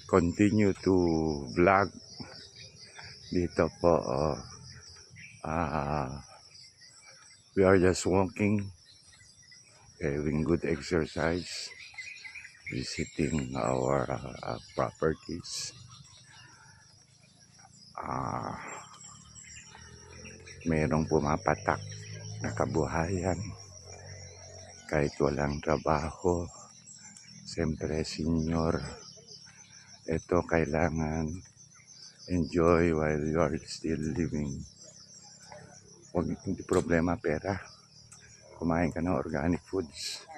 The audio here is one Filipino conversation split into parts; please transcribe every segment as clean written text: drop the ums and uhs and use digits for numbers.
continue to vlog dito po. We are just walking, having good exercise, visiting our properties. Mayroong pumapatak na kabuhayan kahit walang trabaho. Siyempre senior, ito kailangan enjoy while you are still living. Huwag hindi problema pera, kumain ka ng organic foods,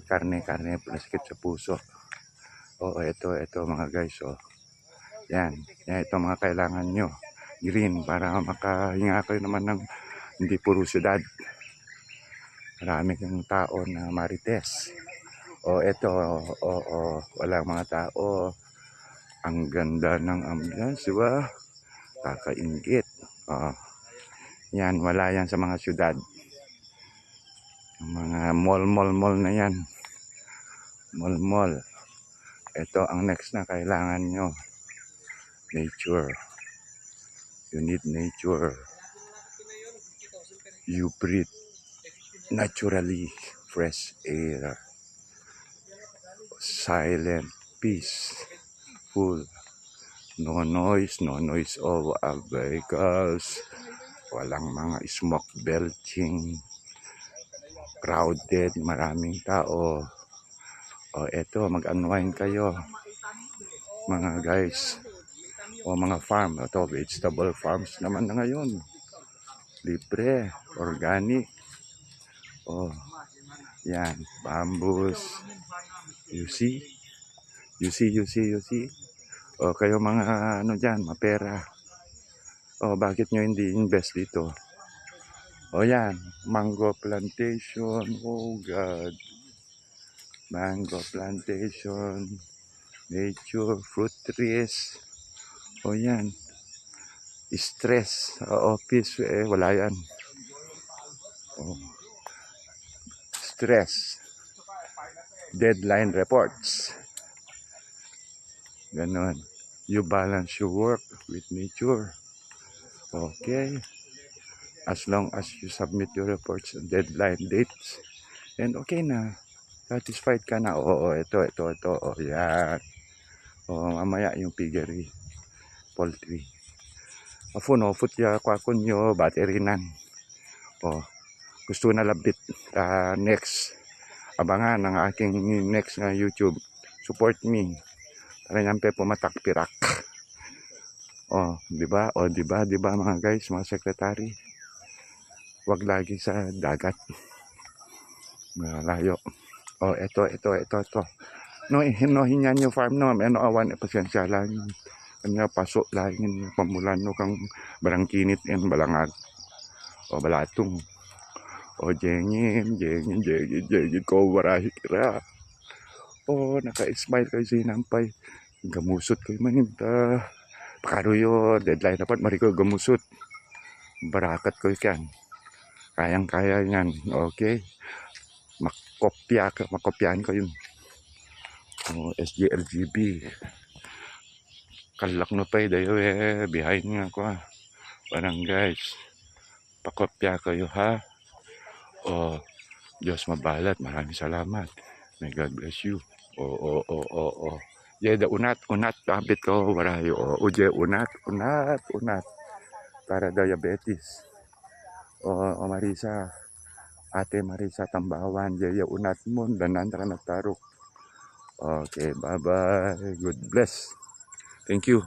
karne plasket sa puso. Ito mga guys, yan ito mga kailangan nyo, green, para makahinga kayo naman ng hindi puro syudad. Marami kang tao na marites. Walang mga tao. Ang ganda ng ambiance, diba? Kakaingit. Yan, wala yan sa mga syudad. Mga mall na yan. Mall. Ito ang next na kailangan nyo. Nature. You need nature. You breathe naturally fresh air. Silent, peaceful. No noise of vehicles. Walang mga smoke belching. Crowded, maraming tao. Eto, mag-unwind kayo mga guys. Mga farm. Ito, vegetable farms naman na ngayon. Libre, organic. Yan, bamboos. You see? Kayo mga dyan, mapera. Bakit nyo hindi invest dito? Yan, mango plantation. Oh God. Mango plantation. Nature, fruit trees. Yan. Stress. Office, wala yan. Stress. Deadline reports. Ganon. You balance your work with nature. Okay. As long as you submit your reports and deadline dates, and okay na. Satisfied ka na. Ito. Yan. Mamaya yung piggery. Poultry. Foot ya kwakon yo battery nan. Gusto na labit. Next. Abangan ang aking next na YouTube. Support me. Para nyampe pumatak pirak. Diba mga guys, mga sekretary. Wag lagi sa dagat. Malayo. Ito. No hinyan yung farm no. Awan pasensya lang. Kanya pasok lang yung pamulan no kang barangkinit and balangat. Balatong. Jengin ko warahi kira. Naka-smile kayo sinampay. Gamusot kayo maninta. Pakaruyo, deadline dapat mariko gamusot. Barakat ko yan. Kayang-kaya yan. Okay. Makopyahan ko yun. SGLGB. Kalak no pay dayo behind nga ko. Parang guys. Pakopya kayo ha. Diyos mabalat. Maraming salamat. May God bless you. Jeda unat tabit ko warayo. Unat. Para diabetes. Marisa. Ate Marisa Tambawan. Jaya unat mo. Danan ka nagtarok. Okay, bye-bye. God bless. Thank you.